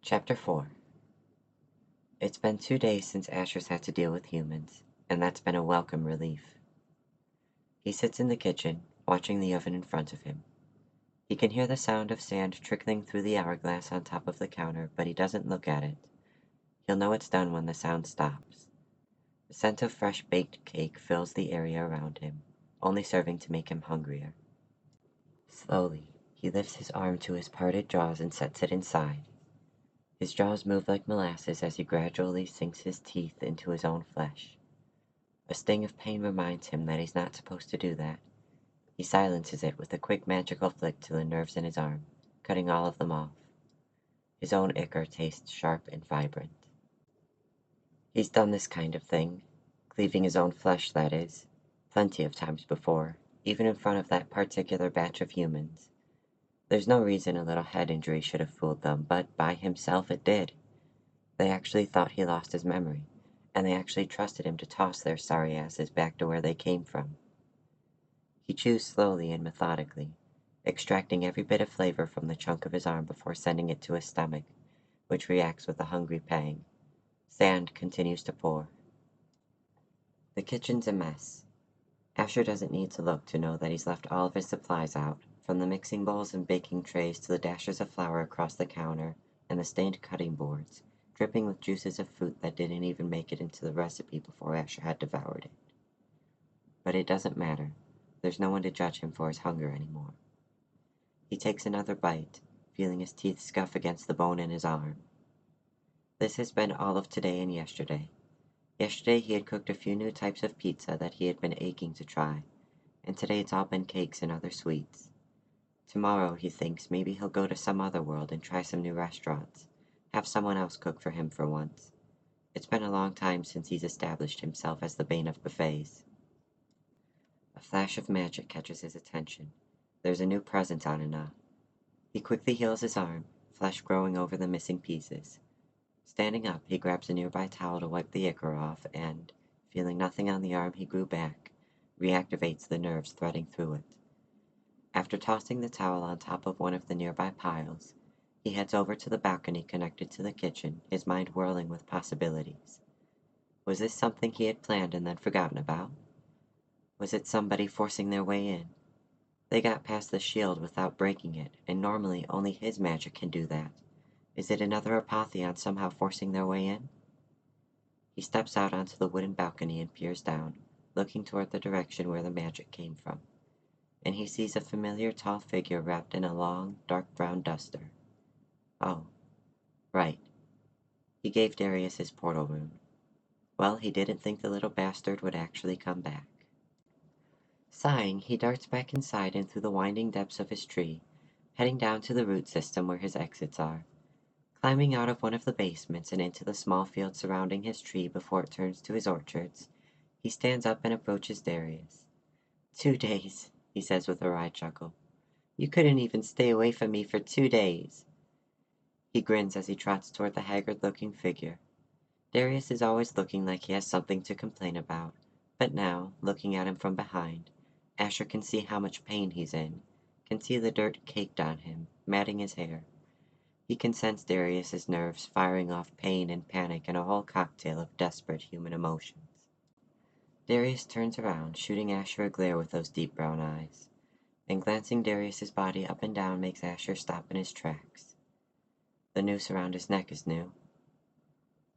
Chapter 4. It's been 2 days since Ashur's had to deal with humans, and that's been a welcome relief. He sits in the kitchen, watching the oven in front of him. He can hear the sound of sand trickling through the hourglass on top of the counter, but he doesn't look at it. He'll know it's done when the sound stops. The scent of fresh baked cake fills the area around him, only serving to make him hungrier. Slowly, he lifts his arm to his parted jaws and sets it inside. His jaws move like molasses as he gradually sinks his teeth into his own flesh. A sting of pain reminds him that he's not supposed to do that. He silences it with a quick magical flick to the nerves in his arm, cutting all of them off. His own ichor tastes sharp and vibrant. He's done this kind of thing, cleaving his own flesh, that is, plenty of times before, even in front of that particular batch of humans. There's no reason a little head injury should have fooled them, but by himself it did. They actually thought he lost his memory, and they actually trusted him to toss their sorry asses back to where they came from. He chews slowly and methodically, extracting every bit of flavor from the chunk of his arm before sending it to his stomach, which reacts with a hungry pang. Sand continues to pour. The kitchen's a mess. Ashur doesn't need to look to know that he's left all of his supplies out, from the mixing bowls and baking trays to the dashes of flour across the counter and the stained cutting boards, dripping with juices of fruit that didn't even make it into the recipe before Ashur had devoured it. But it doesn't matter. There's no one to judge him for his hunger anymore. He takes another bite, feeling his teeth scuff against the bone in his arm. This has been all of today and yesterday. Yesterday he had cooked a few new types of pizza that he had been aching to try, and today it's all been cakes and other sweets. Tomorrow, he thinks, maybe he'll go to some other world and try some new restaurants, have someone else cook for him for once. It's been a long time since he's established himself as the bane of buffets. A flash of magic catches his attention. There's a new present on a knot. He quickly heals his arm, flesh growing over the missing pieces. Standing up, he grabs a nearby towel to wipe the ichor off and, feeling nothing on the arm he grew back, reactivates the nerves threading through it. After tossing the towel on top of one of the nearby piles, he heads over to the balcony connected to the kitchen, his mind whirling with possibilities. Was this something he had planned and then forgotten about? Was it somebody forcing their way in? They got past the shield without breaking it, and normally only his magic can do that. Is it another Apotheon somehow forcing their way in? He steps out onto the wooden balcony and peers down, looking toward the direction where the magic came from. And he sees a familiar tall figure wrapped in a long, dark brown duster. Oh, right. He gave Darius his portal rune. Well, he didn't think the little bastard would actually come back. Sighing, he darts back inside and through the winding depths of his tree, heading down to the root system where his exits are. Climbing out of one of the basements and into the small field surrounding his tree before it turns to his orchards, he stands up and approaches Darius. 2 days, he says with a wry chuckle. You couldn't even stay away from me for 2 days. He grins as he trots toward the haggard-looking figure. Darius is always looking like he has something to complain about, but now, looking at him from behind, Ashur can see how much pain he's in, can see the dirt caked on him, matting his hair. He can sense Darius's nerves firing off pain and panic and a whole cocktail of desperate human emotions. Darius turns around, shooting Ashur a glare with those deep brown eyes, and glancing Darius's body up and down makes Ashur stop in his tracks. The noose around his neck is new.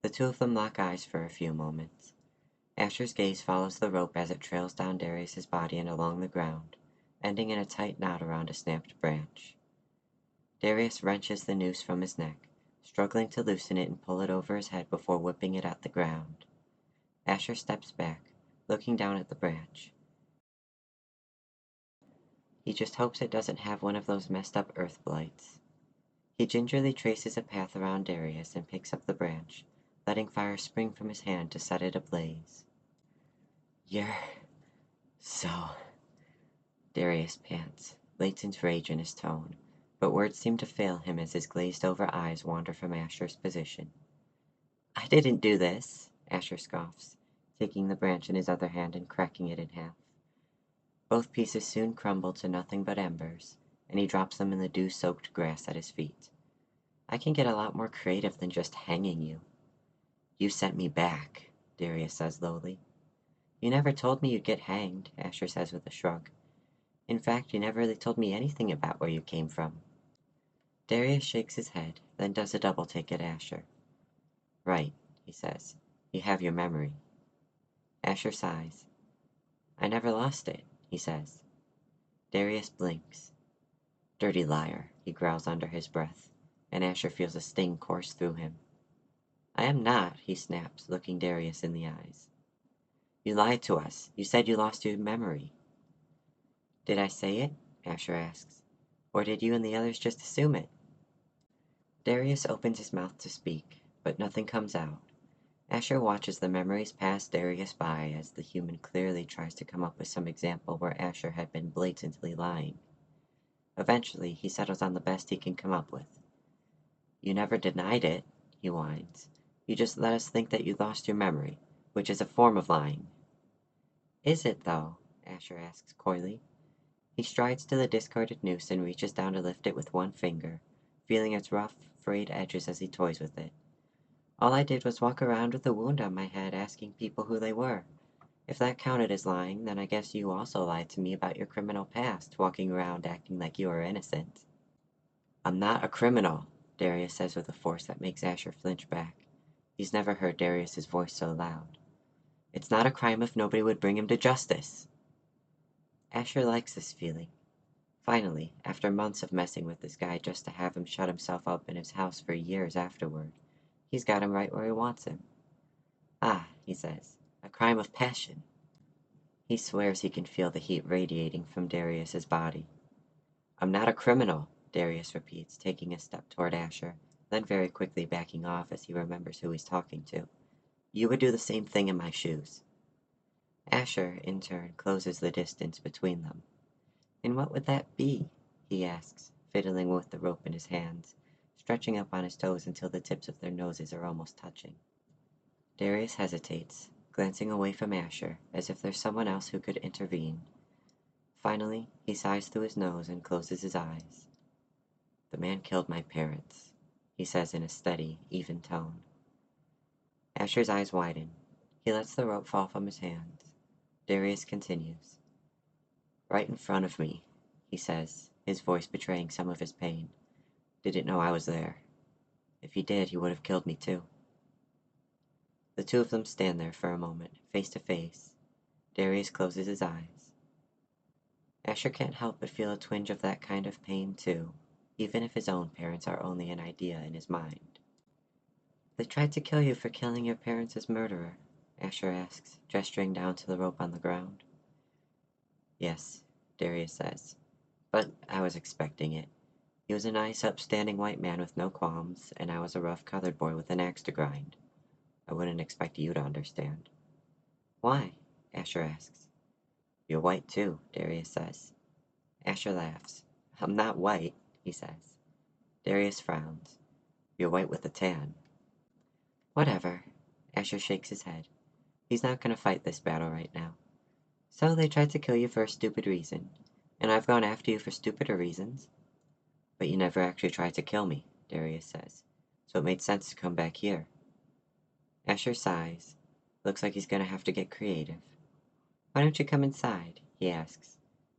The two of them lock eyes for a few moments. Ashur's gaze follows the rope as it trails down Darius's body and along the ground, ending in a tight knot around a snapped branch. Darius wrenches the noose from his neck, struggling to loosen it and pull it over his head before whipping it at the ground. Ashur steps back, looking down at the branch. He just hopes it doesn't have one of those messed up earth blights. He gingerly traces a path around Darius and picks up the branch, letting fire spring from his hand to set it ablaze. You're so... Darius pants, latent rage in his tone, but words seem to fail him as his glazed-over eyes wander from Ashur's position. I didn't do this, Ashur scoffs, taking the branch in his other hand and cracking it in half. Both pieces soon crumble to nothing but embers, and he drops them in the dew-soaked grass at his feet. I can get a lot more creative than just hanging you. You sent me back, Darius says lowly. You never told me you'd get hanged, Ashur says with a shrug. In fact, you never really told me anything about where you came from. Darius shakes his head, then does a double take at Ashur. Right, he says. You have your memory. Ashur sighs. I never lost it, he says. Darius blinks. Dirty liar, he growls under his breath, and Ashur feels a sting course through him. I am not, he snaps, looking Darius in the eyes. You lied to us. You said you lost your memory. Did I say it? Ashur asks. Or did you and the others just assume it? Darius opens his mouth to speak, but nothing comes out. Ashur watches the memories pass Darius by as the human clearly tries to come up with some example where Ashur had been blatantly lying. Eventually, he settles on the best he can come up with. You never denied it, he whines. You just let us think that you lost your memory, which is a form of lying. Is it, though? Ashur asks coyly. He strides to the discarded noose and reaches down to lift it with one finger, feeling its rough, frayed edges as he toys with it. All I did was walk around with a wound on my head asking people who they were. If that counted as lying, then I guess you also lied to me about your criminal past, walking around acting like you were innocent. I'm not a criminal, Darius says with a force that makes Ashur flinch back. He's never heard Darius's voice so loud. It's not a crime if nobody would bring him to justice. Ashur likes this feeling. Finally, after months of messing with this guy just to have him shut himself up in his house for years afterward, he's got him right where he wants him. Ah, he says, a crime of passion. He swears he can feel the heat radiating from Darius's body. I'm not a criminal, Darius repeats, taking a step toward Ashur, then very quickly backing off as he remembers who he's talking to. You would do the same thing in my shoes. Ashur, in turn, closes the distance between them. And what would that be? He asks, fiddling with the rope in his hands, stretching up on his toes until the tips of their noses are almost touching. Darius hesitates, glancing away from Ashur, as if there's someone else who could intervene. Finally, he sighs through his nose and closes his eyes. The man killed my parents, he says in a steady, even tone. Ashur's eyes widen. He lets the rope fall from his hands. Darius continues. Right in front of me, he says, his voice betraying some of his pain. Didn't know I was there. If he did, he would have killed me too. The two of them stand there for a moment, face to face. Darius closes his eyes. Ashur can't help but feel a twinge of that kind of pain too, even if his own parents are only an idea in his mind. They tried to kill you for killing your parents' murderer, Ashur asks, gesturing down to the rope on the ground. Yes, Darius says, but I was expecting it. He was a nice, upstanding white man with no qualms, and I was a rough colored boy with an axe to grind. I wouldn't expect you to understand. Why? Ashur asks. You're white too, Darius says. Ashur laughs. I'm not white, he says. Darius frowns. You're white with a tan. Whatever. Ashur shakes his head. He's not going to fight this battle right now. So they tried to kill you for a stupid reason, and I've gone after you for stupider reasons. But you never actually tried to kill me, Darius says, so it made sense to come back here. Ashur sighs. Looks like he's going to have to get creative. Why don't you come inside? He asks.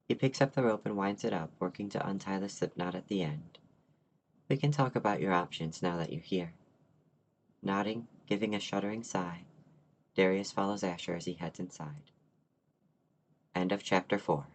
He picks up the rope and winds it up, working to untie the slip knot at the end. We can talk about your options now that you're here. Nodding, giving a shuddering sigh, Darius follows Ashur as he heads inside. End of chapter 4.